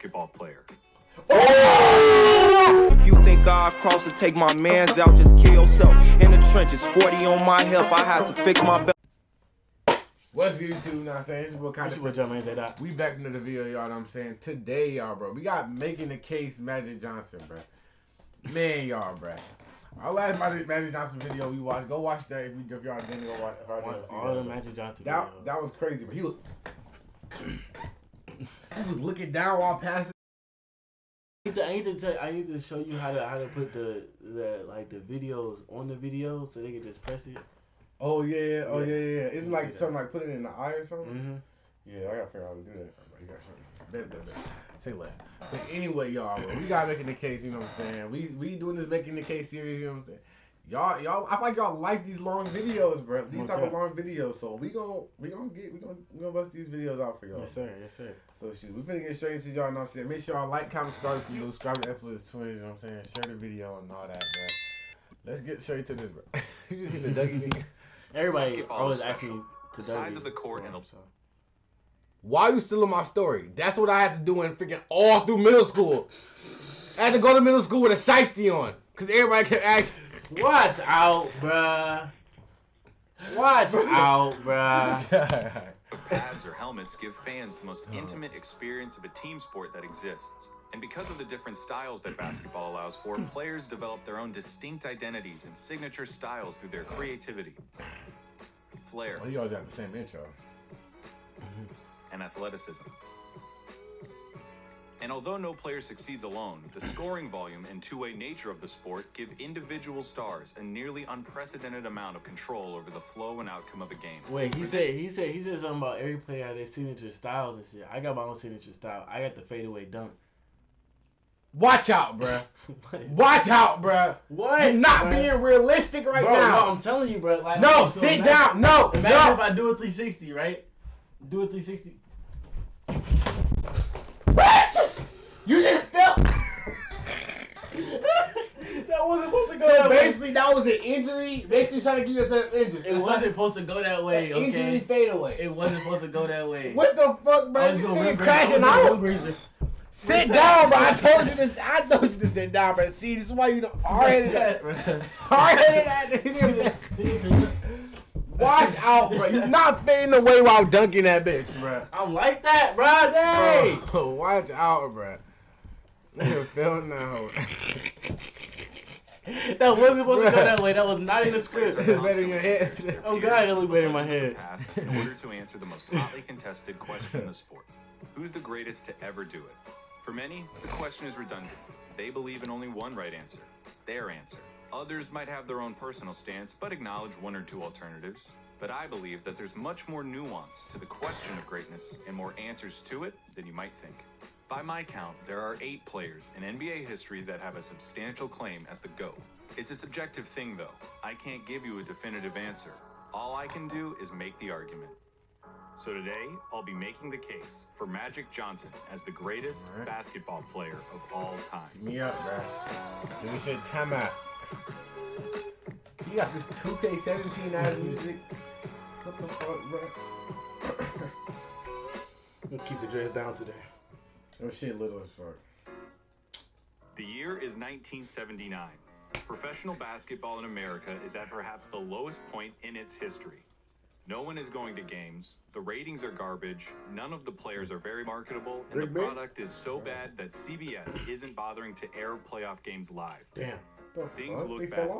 basketball player. Oh! If you think I'll cross and take my mans out, just kill yourself. In the trenches, 40 on my hip, I had to fix my belt. What's good, YouTube? You know what I'm saying? It's your boy, Jdot. We back into the video, y'all know what I'm saying? Today, y'all, bro, we got Making the Case Magic Johnson, bro. Man, y'all, bro. Our last Magic Johnson video we watched, go watch that if y'all didn't go watch. All the Magic Johnson videos. That was crazy, but he was looking down while passing. I need to show you how to put the videos on the video so they can just press it. Oh yeah. It's like something like put it in the eye or something. Mm-hmm. Yeah, I gotta figure out how to do that. You gotta show me. Bet. Say less. But anyway, y'all, we got Making the Case. You know what I'm saying? We doing this Making the Case series. You know what I'm saying? Y'all, I feel like y'all like these long videos, bro. These type of long videos. So we gonna bust these videos out for y'all. Yes, sir. So shoot, we finna get straight into y'all. Know what I'm saying? Make sure y'all like, comment, subscribe if you new. Subscribe to F-List Twins. You know what I'm saying? Share the video and all that, bro. Let's get straight to this, bro. You just hit the Dougie. Everybody always asks me the size of the court and the. Why are you still in my story? That's what I had to do in freaking all through middle school. I had to go to middle school with a shiesty on. Because everybody kept asking. Watch out, bruh. Watch out, bruh. Pads or helmets give fans the most intimate experience of a team sport that exists. And because of the different styles that basketball allows for, players develop their own distinct identities and signature styles through their creativity, flair, Well, you always have the same intro. and athleticism. And although no player succeeds alone, the scoring volume and two-way nature of the sport give individual stars a nearly unprecedented amount of control over the flow and outcome of a game. Wait, he said something about every player had their signature styles and shit. I got my own signature style. I got the fadeaway dunk. Watch out, bruh. Watch out, bruh. What? You're not being realistic right now. No, I'm telling you, bro. Like, no, sit down. No, imagine if I do a 360, right? Do a 360. What? You just fell. That wasn't supposed to go So that way. basically, that was an injury. Basically, trying to give yourself injured. It wasn't supposed to go that way, okay? Injury fadeaway. It wasn't supposed to go that way. What the fuck, bro? I was This gonna thing rim crashing out. Sit down, bro. I told you to sit down, bro. See, this is why you don't hard-headed that. Hard-headed that. Watch out, bro. You're not fading away while dunking that bitch, bro. I'm like that, bro. Dang. Bro, watch out, bro. Nigga fell now. That wasn't supposed to go that way. That was not in the script. It's better in your head. Oh God, it looked better in my head. In order to answer the most hotly contested question in the sport, who's the greatest to ever do it? For many, the question is redundant. They believe in only one right answer, their answer. Others might have their own personal stance, but acknowledge one or two alternatives. But I believe that there's much more nuance to the question of greatness and more answers to it than you might think. By my count, there are 8 players in NBA history that have a substantial claim as the GOAT. It's a subjective thing, though. I can't give you a definitive answer. All I can do is make the argument. So today, I'll be making the case for Magic Johnson as the greatest basketball player of all time. Me up, bro. Give me shit time out. You got this 2K17 ass music. What the fuck, bro? We'll keep the dress down today. Oh shit, little as fuck. The year is 1979. Professional basketball in America is at perhaps the lowest point in its history. No one is going to games, the ratings are garbage, none of the players are very marketable, and the product is so bad that CBS isn't bothering to air playoff games live. Damn. Things look bad.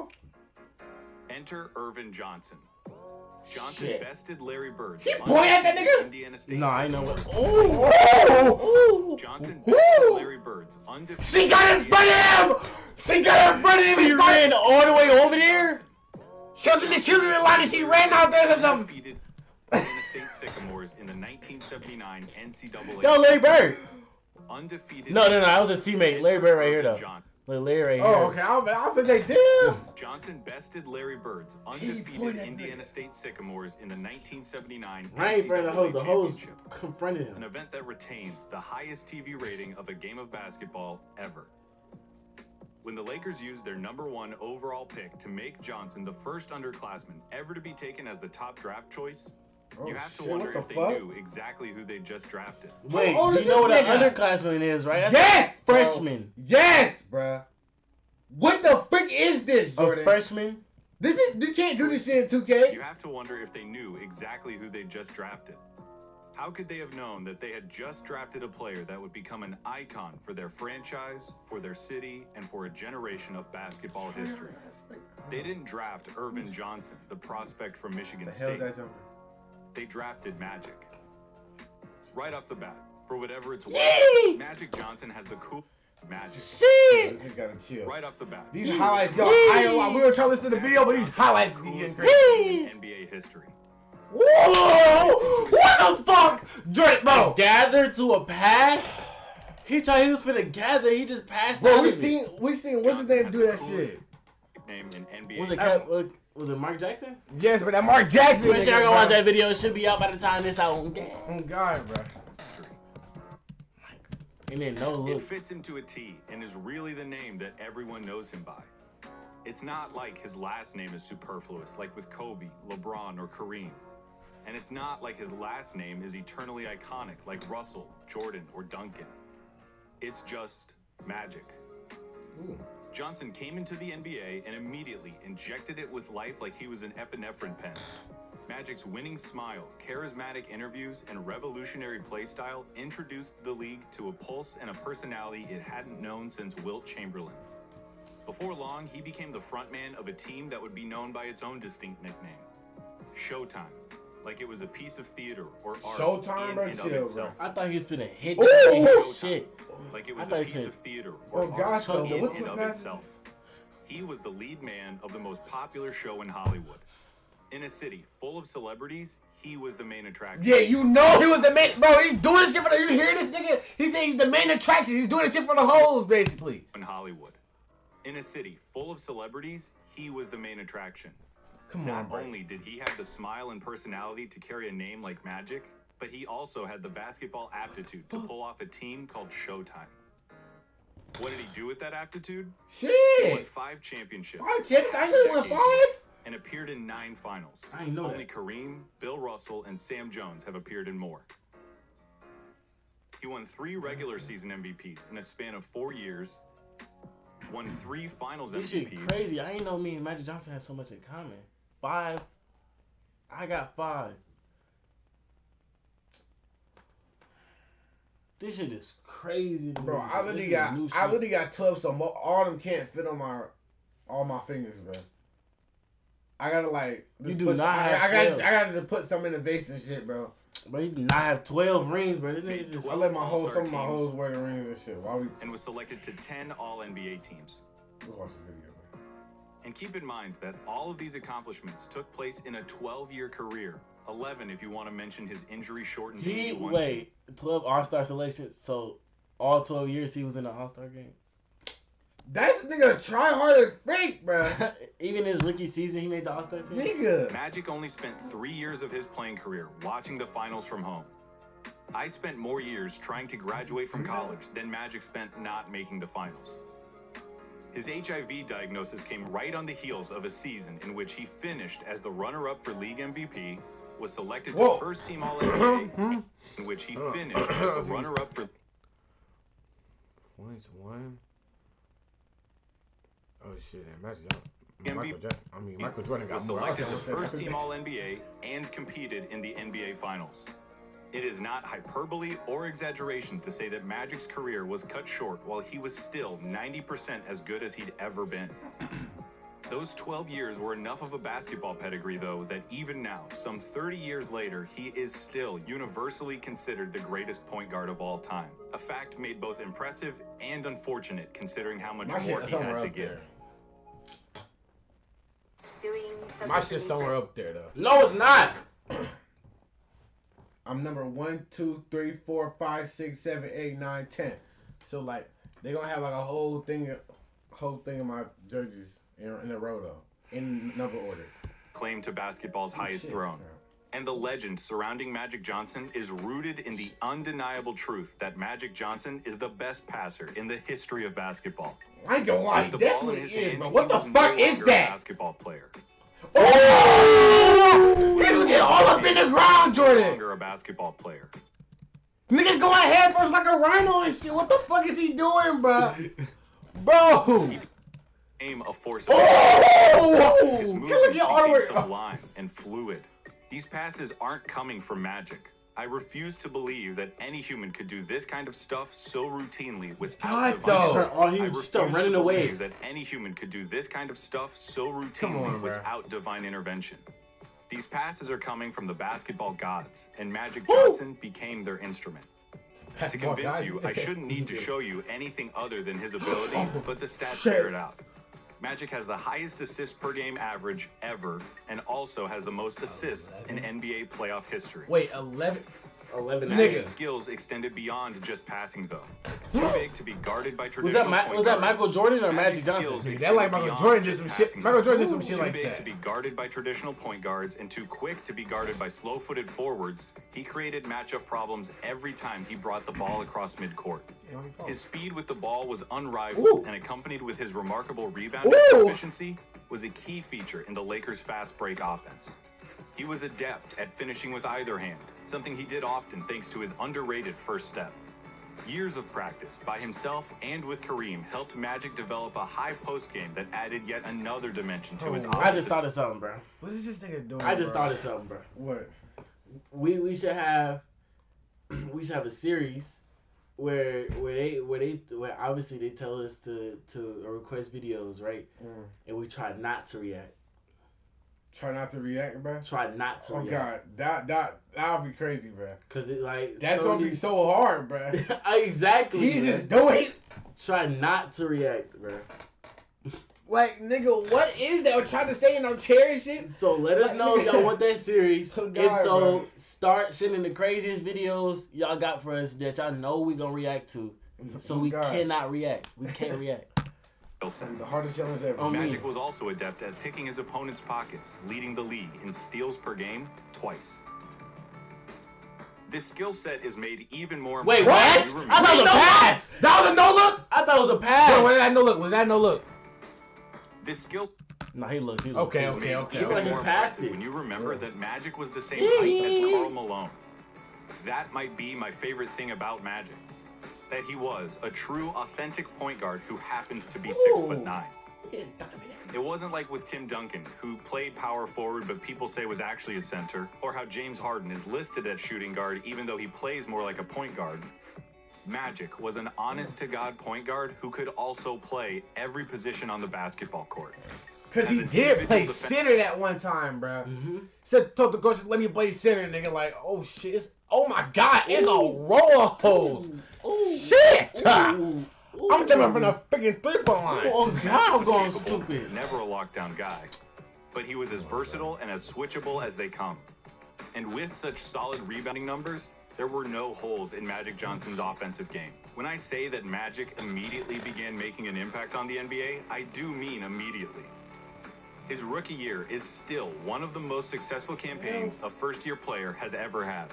Enter Irvin Johnson. Johnson bested Larry Bird. He pointed at that nigga? Indiana State. No, I know what. Oh! Johnson bested Larry Bird's undefeated. She got in front of him! She got in front of him! She ran all the way over there? She was in the cheerleading line and she ran out there or something. Defeated Indiana State Sycamores in the 1979 NCAA. No, Larry Bird. Undefeated. No, that was a teammate. Larry Bird right here, though. Larry right here. Oh, okay. I was like, damn. Johnson bested Larry Bird's undefeated Indiana State Sycamores in the 1979 Right, bro. The host championship. confronted him. An event that retains the highest TV rating of a game of basketball ever. When the Lakers used their #1 overall pick to make Johnson the first underclassman ever to be taken as the top draft choice, You have to shit, wonder what the if they fuck? knew exactly who they just drafted. Wait, old is you know what this an nigga? underclassman is, right? That's Yes, a bro. freshman. Yes, bruh. What the frick is this, A Jordan? freshman? You can't do this shit in 2K. You have to wonder if they knew exactly who they just drafted. How could they have known that they had just drafted a player that would become an icon for their franchise, for their city, and for a generation of basketball history? They didn't draft Irvin Johnson, the prospect from Michigan The hell State. that jumper? They drafted Magic. Right off the bat, for whatever it's worth, Yay! Magic Johnson has the cool Magic. Shit! This nigga gotta chill. Right off the bat. These highlights, y'all. I ain't gonna lie. We were trying to listen to the video, but these highlights be getting crazy. In NBA history. Whoa! What the fuck? Jordan, bro. Gather to a pass? He was finna gather, he just passed Bro, out we of it. seen what's his name do that shit. Name in NBA. Was it Mark Jackson? Yes, but that Mark Jackson. Make sure nigga, y'all go bro. watch that video. It should be out by the time this out. Oh God, bro. And then no It look. fits him to a T and is really the name that everyone knows him by. It's not like his last name is superfluous, like with Kobe, LeBron, or Kareem. And it's not like his last name is eternally iconic, like Russell, Jordan, or Duncan. It's just Magic. Ooh. Johnson came into the NBA and immediately injected it with life like he was an epinephrine pen. Magic's winning smile, charismatic interviews, and revolutionary play style introduced the league to a pulse and a personality it hadn't known since Wilt Chamberlain. Before long, he became the frontman of a team that would be known by its own distinct nickname, Showtime, like it was a piece of theater or art Showtime, in bro, and of chill, itself. I thought he was finna hit Ooh! that nigga. Shit. Like it I was thought a he piece said- of theater or Oh gosh, art though, in what and the of fuck? itself. He was the lead man of the most popular show in Hollywood. In a city full of celebrities, he was the main attraction. Yeah, you know he was the main. Bro, he's doing this shit for the. You hear this nigga? He said he's the main attraction. He's doing this shit for the hoes, basically. In Hollywood. In a city full of celebrities, he was the main attraction. Come on, Not bro. only did he have the smile and personality to carry a name like Magic, but he also had the basketball aptitude to pull off a team called Showtime. What did he do with that aptitude? He won Shit. 5 championships. 5 champions? I only won 5? And appeared in 9 finals. I didn't know Only that. Kareem, Bill Russell, and Sam Jones have appeared in more. He won 3 regular season MVPs in a span of 4 years, won 3 finals This shit MVPs. crazy. I ain't know me and Magic Johnson had so much in common. 5. I got 5. This shit is crazy. To Bro, me, I This literally is new got shit. 12, so all of them can't fit on all my fingers, bro. I gotta like. You just do put not some, have I 12. gotta just put some in the vase and shit, bro. Bro, you do not have 12 rings, bro. This nigga just. I let my All-star some of my teams. hoes wear the rings and shit. Why we? And was selected to 10 All-NBA teams. Let's watch the video, bro. And keep in mind that all of these accomplishments took place in a 12-year career. 11 if you want to mention his injury-shortened 81 season. Wait, 12 All-Star selections, so all 12 years he was in the All-Star game. That's nigga try hard as freak, bro. Even his rookie season, he made the All-Star team. Nigga. Magic only spent 3 years of his playing career watching the finals from home. I spent more years trying to graduate from college than Magic spent not making the finals. His HIV diagnosis came right on the heels of a season in which he finished as the runner-up for league MVP, was selected to Whoa. first-team All-NBA, in which he finished as the runner-up for... Points 1. Oh shit, imagine MVP. Michael Jordan was got more. selected to first-team All-NBA and competed in the NBA Finals. It is not hyperbole or exaggeration to say that Magic's career was cut short while he was still 90% as good as he'd ever been. Those 12 years were enough of a basketball pedigree, though, that even now, some 30 years later, he is still universally considered the greatest point guard of all time. A fact made both impressive and unfortunate considering how much more he had to give. Doing something My for shit's me somewhere up there though. No, it's not. I'm number 1, 2, 3, 4, 5, 6, 7, 8, 9, 10. So like they gonna have like a whole thing of my jerseys in a row though, in number order. Claim to basketball's highest Shit, throne. bro. And the legend surrounding Magic Johnson is rooted in the undeniable truth that Magic Johnson is the best passer in the history of basketball. I ain't gonna lie, With he the ball in definitely his is, hand, bro. What he the was fuck no is longer a that? basketball player. Oh! He was getting all up in the ground, No Jordan. longer a basketball player. Nigga going head first like a rhino and shit. What the fuck is he doing, bro? Bro. Became a force of Oh! His Look movements at all the became way. sublime and fluid. These passes aren't coming from magic. I refuse to believe that any human could do this kind of stuff so routinely without God, divine. though. Oh, he I was refuse still to running away. believe that any human could do this kind of stuff so Come routinely on, bro. without divine intervention. These passes are coming from the basketball gods, and Magic Johnson became their instrument. To convince you, I shouldn't need to show you anything other than his ability, but the stats bear it out. Magic has the highest assist per game average ever, and also has the most assists in NBA playoff history. Wait, 11? 11 Magic's Nigga. skills extended beyond just passing, though. Too big to be guarded by traditional Was that point guards. Michael Jordan or Magic Magic's Johnson? skills That extended like Michael beyond Jordan did just some shit. passing, Michael though. Jordan did some shit Too like big that. to be guarded by traditional point guards and too quick to be guarded by slow-footed forwards, he created matchup problems every time he brought the ball across midcourt. His speed with the ball was unrivaled, Ooh. and accompanied with his remarkable rebounding Ooh. efficiency was a key feature in the Lakers' fast break offense. He was adept at finishing with either hand, something he did often thanks to his underrated first step. Years of practice by himself and with Kareem helped Magic develop a high post game that added yet another dimension to his Oh, I just offensive. thought of something, bro. What is this nigga doing? I just bro? thought of something, bro. What? We should have a series where obviously they tell us to request videos, right? And we try not to react. Try not to react, bro. Try not to Oh react. god, that would be crazy, bro. Cause it like That's some gonna of be these- so hard, bro. Exactly. He's bro. just doing. Try not to react, bro. Like, nigga, what is that? I'm trying to stay in our chair and shit. So let us know if y'all want that series. Oh, God, If so, bro. start sending the craziest videos y'all got for us that y'all know we gonna react to. So Oh, we God. cannot react. We can't react. The hardest challenge ever. Oh, Magic was also adept at picking his opponent's pockets, leading the league in steals per game twice. This skill set is made even more Wait, impressive what? when you I thought it was a remember- pass. That was a no look. I thought it was a Bro, pass. was that no look? Was that no look? This skill No, he looked. Okay, is okay, made okay. even Like he more passed impressive it. when you remember that Magic was the same height as Karl Malone. That might be my favorite thing about Magic. That he was a true, authentic point guard who happens to be 6'9". It wasn't like with Tim Duncan, who played power forward but people say was actually a center, or how James Harden is listed at shooting guard even though he plays more like a point guard. Magic was an honest-to-God point guard who could also play every position on the basketball court. Cause As he an did individual play defense- center that one time, bro. Mm-hmm. Said told the coach, let me play center, nigga. Like, oh shit, oh my god, it's a roller hose. Shit! I'm jumping from the freaking 3-point line. Oh God, I'm going Capable, stupid. Never a lockdown guy, but he was as versatile and as switchable as they come. And with such solid rebounding numbers, there were no holes in Magic Johnson's offensive game. When I say that Magic immediately began making an impact on the NBA, I do mean immediately. His rookie year is still one of the most successful campaigns a first-year player has ever had.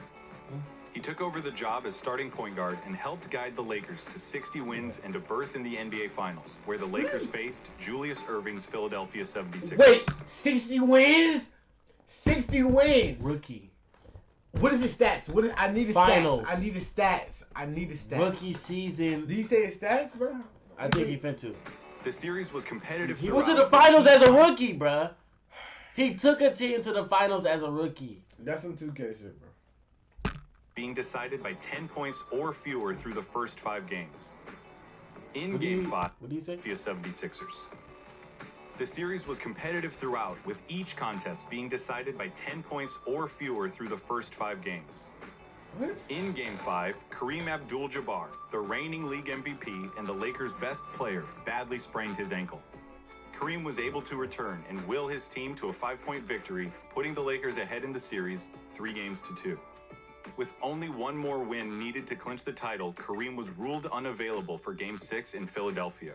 He took over the job as starting point guard and helped guide the Lakers to 60 wins and a berth in the NBA Finals, where the Lakers faced Julius Erving's Philadelphia 76ers. Wait, 60 wins? 60 wins. Rookie, What is his stats? What is I need his Finals. stats. I need his stats. I need his stats. rookie season. Did you say his stats, bro? I think he fit to. The series was competitive He throughout. went to the finals as a rookie, bruh. He took a team to the finals as a rookie. That's some 2K shit, bro. being decided by 10 points or fewer through the first 5 games. In What do Game you- 5, what do you say? via 76ers. The series was competitive throughout, with each contest being decided by 10 points or fewer through the first 5 games. What? In Game 5, Kareem Abdul-Jabbar, the reigning league MVP and the Lakers' best player, badly sprained his ankle. Kareem was able to return and will his team to a 5-point victory, putting the Lakers ahead in the series 3-2. With only one more win needed to clinch the title, Kareem was ruled unavailable for Game 6 in Philadelphia.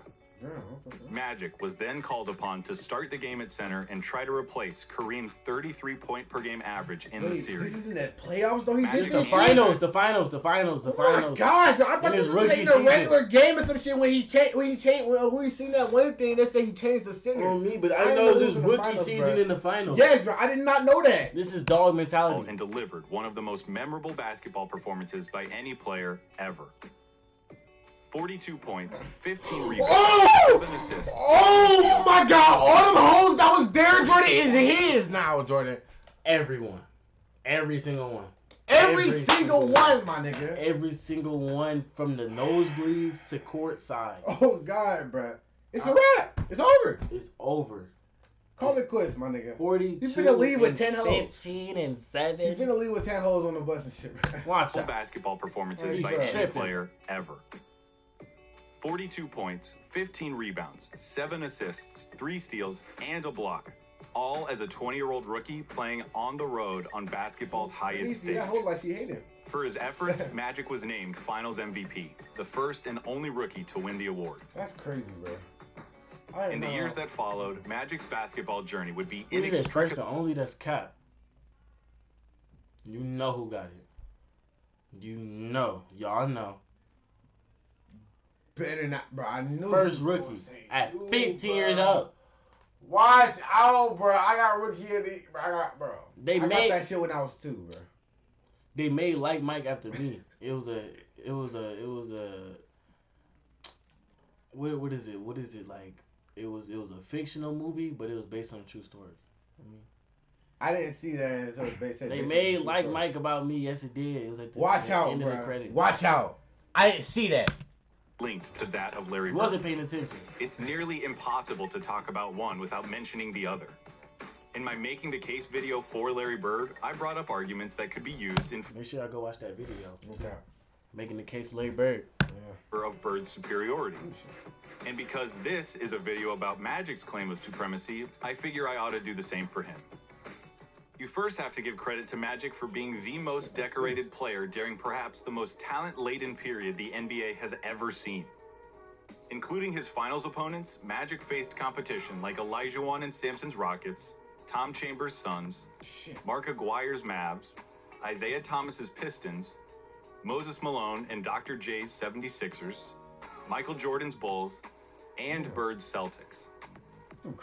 Magic was then called upon to start the game at center and try to replace Kareem's 33-point per game average in the This series. isn't that playoffs though. He Magic did the this finals, shit? the finals. Oh my gosh, bro. I thought In this his was rookie in a season. regular game or some shit when he changed. When we seen that one thing that said he changed the center. On me, but I didn't know it was he his in the rookie finals, season bro. in the finals. Yes, bro. I did not know that. This is dog mentality. And delivered one of the most memorable basketball performances by any player ever. 42 points, 15 rebounds, Oh! 7 assists. Oh my God! All them hoes that was there, Jordan, is his now, Jordan. Everyone. Every single one. Every single one, my nigga. Every single one from the nosebleeds to court side. Oh God, bro. It's a wrap. It's over. It's over. Call it quits, my nigga. 42 You finna leave with and 10 hoes. 15 and 7. You finna leave with 10 hoes on the bus and shit, bro. Watch out. Basketball performances Hey, by bro. any Tripping. player ever. 42 points, 15 rebounds, 7 assists, 3 steals, and a block. All as a 20-year-old rookie playing on the road on basketball's highest stage. That hoe like she hated him. For his efforts, Magic was named Finals MVP, the first and only rookie to win the award. That's crazy, bro. In the years that followed, Magic's basketball journey would be Who did it first? inextricably... The only that's cap. You know who got it. You know. Y'all know. Better not, bro. I knew First you was rookie gonna say at you, 15 bro. years old. Watch out, bro. I got rookie of the. Bro, They I got made- that shit when I was 2, bro. They made like Mike after me. It was a what is it like? It was a fictional movie, but it was based on a true story. I didn't see that. So They made like Mike about me. Yes, it did. It was like the Watch out, end of the bro. credits. Watch out. I didn't see that. linked to that of Larry He Bird. wasn't paying attention. It's nearly impossible to talk about one without mentioning the other. In my Making the Case video for Larry Bird, I brought up arguments that could be used in Make sure y'all go watch that video. Okay. Making the case, Larry Bird. favor of Bird's superiority. And because this is a video about Magic's claim of supremacy, I figure I ought to do the same for him. You first have to give credit to Magic for being the most decorated player during perhaps the most talent-laden period the NBA has ever seen. Including his finals opponents, Magic faced competition like Olajuwon and Sampson's Rockets, Tom Chambers' Suns, Mark Aguirre's Mavs, Isaiah Thomas's Pistons, Moses Malone and Dr. J's 76ers, Michael Jordan's Bulls, and Bird's Celtics.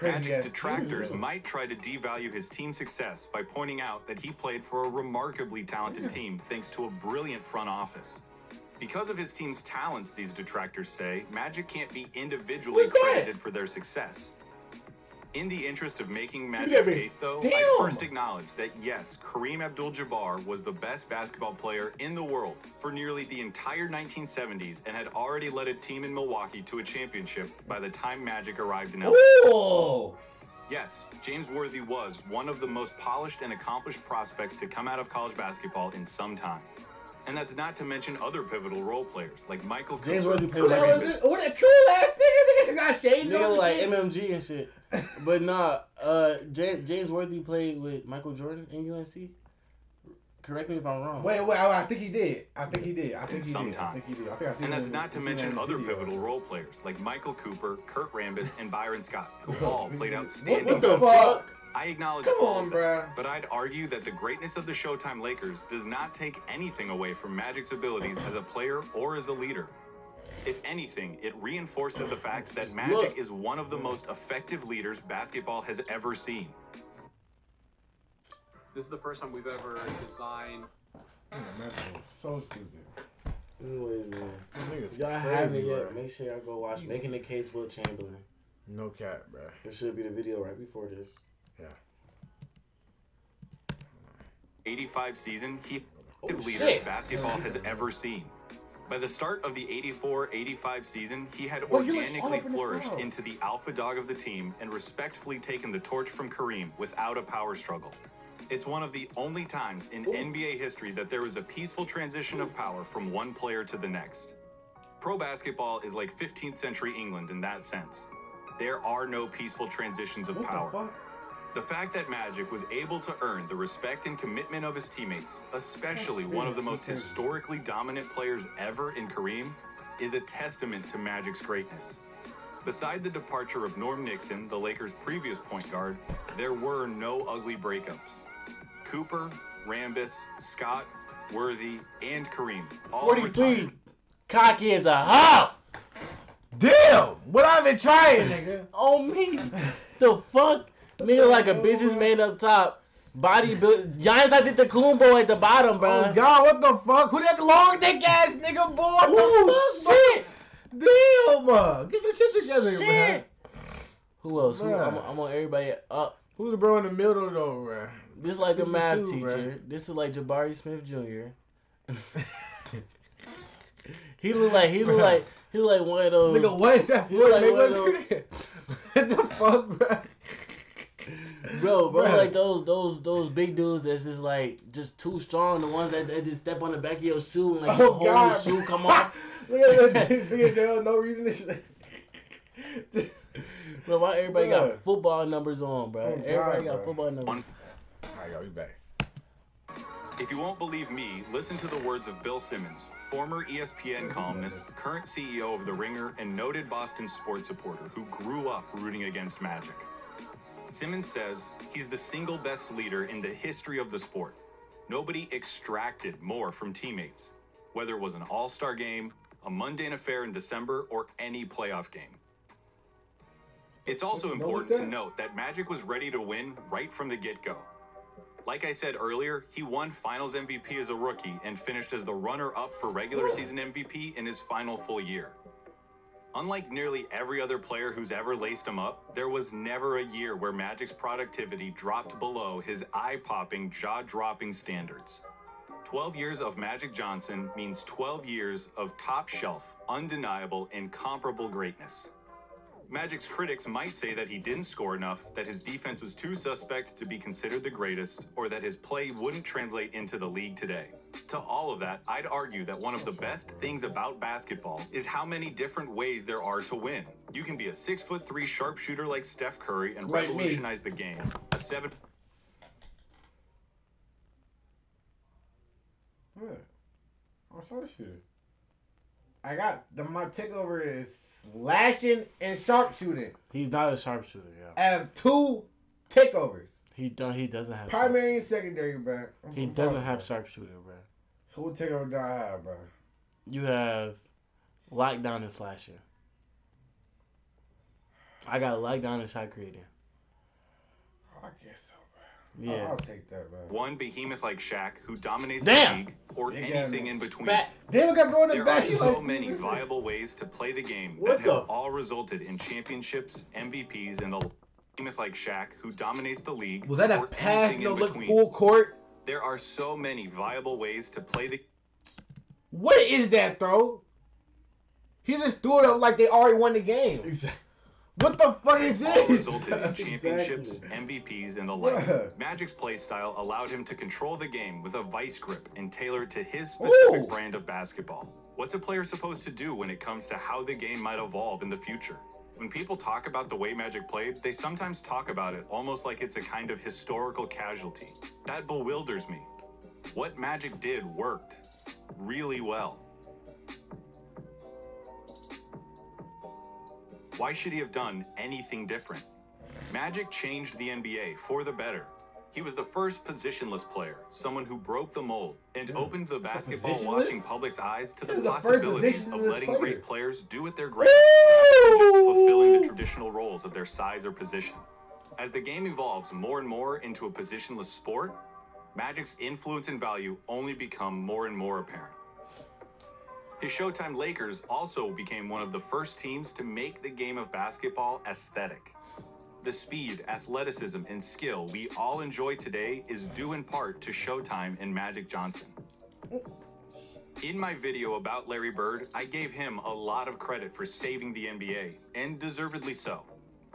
Magic's detractors might try to devalue his team's success by pointing out that he played for a remarkably talented team thanks to a brilliant front office. Because of his team's talents, these detractors say, Magic can't be individually credited for their success. In the interest of making Magic's case, though, I first acknowledge that yes, Kareem Abdul-Jabbar was the best basketball player in the world for nearly the entire 1970s and had already led a team in Milwaukee to a championship by the time Magic arrived in LA. Ooh. Yes, James Worthy was one of the most polished and accomplished prospects to come out of college basketball in some time. And that's not to mention other pivotal role players like Michael Cooper. James Worthy played What with that Memphis. cool ass nigga? Nigga got shades Nigga on. like and shit. MMG and shit. But nah, James Worthy played with Michael Jordan in UNC. Correct me if I'm wrong. Wait, I think he did. I think he did. Sometime. And that's not to mention other pivotal role players like Michael Cooper, Kurt Rambis, and Byron Scott, who all played outstanding What the basketball. fuck? I acknowledge Come all on, of them, bruh. but I'd argue that the greatness of the Showtime Lakers does not take anything away from Magic's abilities as a player or as a leader. If anything, it reinforces the fact that Magic is one of the most effective leaders basketball has ever seen. This is the first time we've ever designed. So stupid. Anyways, man. Nigga's If y'all crazy, haven't bro. yet, make sure y'all go watch Making the Case Will Chamberlain. No cap, bro. There should be the video right before this. Yeah. 85 season, he Oh, leaders shit. basketball has ever seen. By the start of the 84-85 season, he had Oh, you was all organically up in the flourished crowd. into the alpha dog of the team and respectfully taken the torch from Kareem without a power struggle. It's one of the only times in NBA history that there was a peaceful transition of power from one player to the next. Pro basketball is like 15th century England in that sense. There are no peaceful transitions of power. What the fuck? The fact that Magic was able to earn the respect and commitment of his teammates, especially one of the most historically dominant players ever in Kareem, is a testament to Magic's greatness. Beside the departure of Norm Nixon, the Lakers' previous point guard, there were no ugly breakups. Cooper, Rambis, Scott, Worthy, and Kareem all 43. retired. Cocky as a hoe. Damn! What I've been trying, nigga. On me. The fuck? Nigga like a businessman up top. Body build. Giannis Antetokounmpo at the bottom, bro. Oh, God, what the fuck? Who that long dick ass nigga, boy? What the fuck, Shit. Damn! Get your shit together, Shit. man. Who else? Bruh. I'm on everybody up. Who's the bro in the middle, though, man? This like the math 52, teacher. bruh. This is like Jabari Smith Jr. He look like one of those. Nigga, what is that for? He like Nigga, one of what the fuck, bro? Bro, Bruh. like those big dudes that's just like just too strong. The ones that just step on the back of your shoe and like Oh, the whole God, shoe come off. Look at that nigga say no reason to shit. Bro, why everybody Bruh. got football numbers on, bro? Oh, God, Everybody got bro. football numbers. Alright, y'all, we back. If you won't believe me, listen to the words of Bill Simmons, former ESPN columnist, current CEO of The Ringer, and noted Boston sports supporter who grew up rooting against Magic. Simmons says he's the single best leader in the history of the sport. Nobody extracted more from teammates, whether it was an all-star game, a mundane affair in December, or any playoff game. It's also important to note that Magic was ready to win right from the get-go. Like I said earlier, he won Finals MVP as a rookie and finished as the runner-up for regular season MVP in his final full year. Unlike nearly every other player who's ever laced him up, there was never a year where Magic's productivity dropped below his eye-popping, jaw-dropping standards. 12 years of Magic Johnson means 12 years of top-shelf, undeniable, incomparable greatness. Magic's critics might say that he didn't score enough, that his defense was too suspect to be considered the greatest, or that his play wouldn't translate into the league today. To all of that, I'd argue that one of the best things about basketball is how many different ways there are to win. You can be a 6'3" sharpshooter like Steph Curry and Like me. revolutionize the game. A 7. What? I'm a shooter. I got my takeover is slashing and sharpshooting. He's not a sharpshooter, yeah. I have 2 takeovers. He doesn't have Primary and secondary, bro. He doesn't have sharpshooter, bro. So what takeover do I have, bro? You have lockdown and slashing. I got lockdown and shot creating. I guess so, bro. Yeah. I'll take that, bro. One behemoth like Shaq who dominates Damn. the league, or Big anything ass in between. Fat. Damn, got bro in the There back. are He so like, many viable ways to play the game What that the- have all resulted in championships, MVPs, and the behemoth like Shaq who dominates the league. Was that a or pass? anything No, in look between. full court. There are so many viable ways to play the What is that throw? He just threw it up like they already won the game. What the fuck is all this? resulted in championships, MVPs, and the like. Bruh. Magic's play style allowed him to control the game with a vice grip and tailor it to his specific Ooh. brand of basketball. What's a player supposed to do when it comes to how the game might evolve in the future? When people talk about the way Magic played, they sometimes talk about it almost like it's a kind of historical casualty. That bewilders me. What Magic did worked really well. Why should he have done anything different? Magic changed the NBA for the better. He was the first positionless player, someone who broke the mold and opened the basketball positionless? watching public's eyes to He the was the first possibilities of positionless letting player. great players do what they're great at, just fulfilling the traditional roles of their size or position. As the game evolves more and more into a positionless sport, Magic's influence and value only become more and more apparent. His Showtime Lakers also became one of the first teams to make the game of basketball aesthetic. The speed, athleticism, and skill we all enjoy today is due in part to Showtime and Magic Johnson. In my video about Larry Bird, I gave him a lot of credit for saving the NBA, and deservedly so.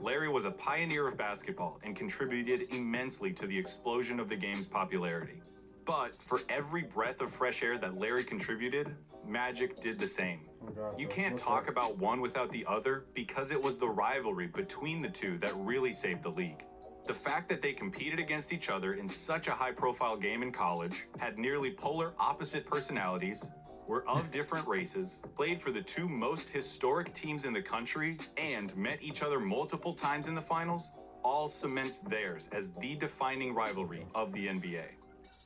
Larry was a pioneer of basketball and contributed immensely to the explosion of the game's popularity. But for every breath of fresh air that Larry contributed, Magic did the same. You can't talk about one without the other because it was the rivalry between the two that really saved the league. The fact that they competed against each other in such a high-profile game in college, had nearly polar opposite personalities, were of different races, played for the two most historic teams in the country, and met each other multiple times in the finals, all cements theirs as the defining rivalry of the NBA.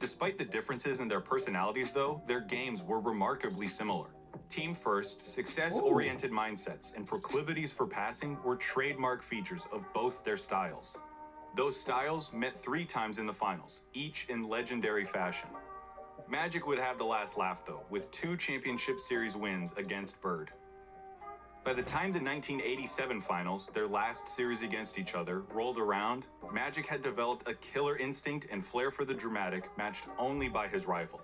Despite the differences in their personalities, though, their games were remarkably similar. Team-first, success-oriented mindsets and proclivities for passing were trademark features of both their styles. Those styles met 3 times in the finals, each in legendary fashion. Magic would have the last laugh, though, with 2 championship series wins against Bird. By the time the 1987 finals, their last series against each other, rolled around, Magic had developed a killer instinct and flair for the dramatic, matched only by his rival.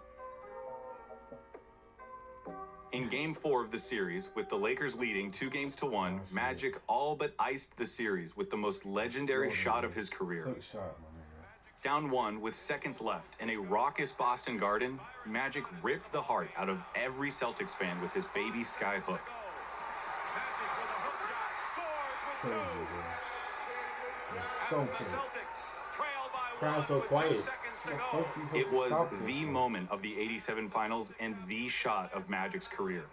In Game 4 of the series, with the Lakers leading 2-1, Magic all but iced the series with the most legendary shot of his career. Quick shot, my nigga. Down 1 with seconds left in a raucous Boston Garden, Magic ripped the heart out of every Celtics fan with his baby sky hook. Crazy, bro. So crazy. Crowd so quiet. It was the moment of the 87 finals and the shot of Magic's career.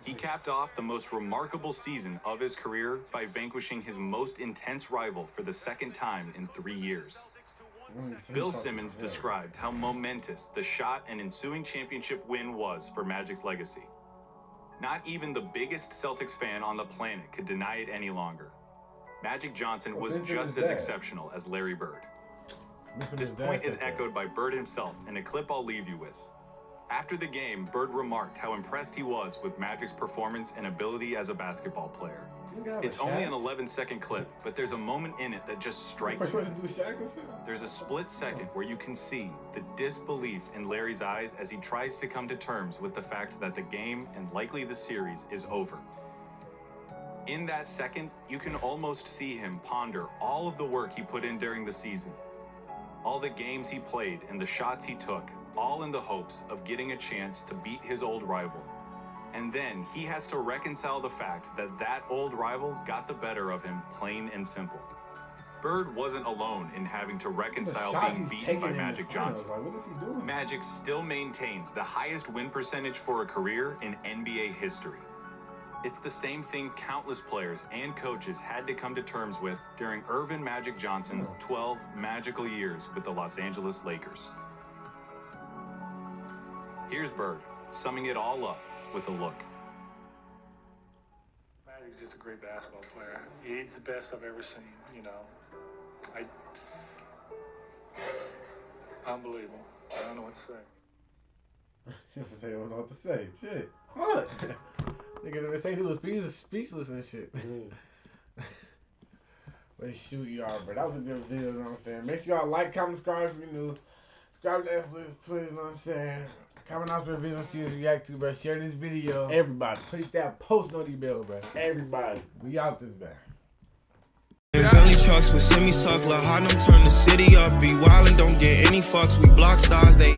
He capped off the most remarkable season of his career by vanquishing his most intense rival for the second time in 3 years. Bill Simmons described how momentous the shot and ensuing championship win was for Magic's legacy. Not even the biggest Celtics fan on the planet could deny it any longer. Magic Johnson was just as exceptional as Larry Bird. This point is echoed by Bird himself in a clip I'll leave you with. After the game, Bird remarked how impressed he was with Magic's performance and ability as a basketball player. It's only an 11-second clip, but there's a moment in it that just strikes you. There's a split second where you can see the disbelief in Larry's eyes as he tries to come to terms with the fact that the game, and likely the series, is over. In that second, you can almost see him ponder all of the work he put in during the season. All the games he played and the shots he took, all in the hopes of getting a chance to beat his old rival. And then he has to reconcile the fact that that old rival got the better of him, plain and simple. Bird wasn't alone in having to reconcile being beaten by Magic Johnson. Like, what is he doing? Magic still maintains the highest win percentage for a career in NBA history. It's the same thing countless players and coaches had to come to terms with during Earvin Magic Johnson's 12 magical years with the Los Angeles Lakers. Here's Bird, summing it all up with a look. Magic's just a great basketball player. He's the best I've ever seen, you know. Unbelievable. I don't know what to say. I don't know what to say. Shit. What? Niggas been saying he was speechless and shit. But shoot, y'all, bro. That was a good video, you know what I'm saying? Make sure y'all like, comment, subscribe if you're new. Subscribe to Netflix, Twitter, you know what I'm saying? Comment out for a video, see us react to, bro. Share this video. Everybody. Push that post notification bell, bro. Everybody. We out this bad. Belly trucks with semi-suck, La Harlem turn the city up. Be wildin', don't get any fucks. We block stars, they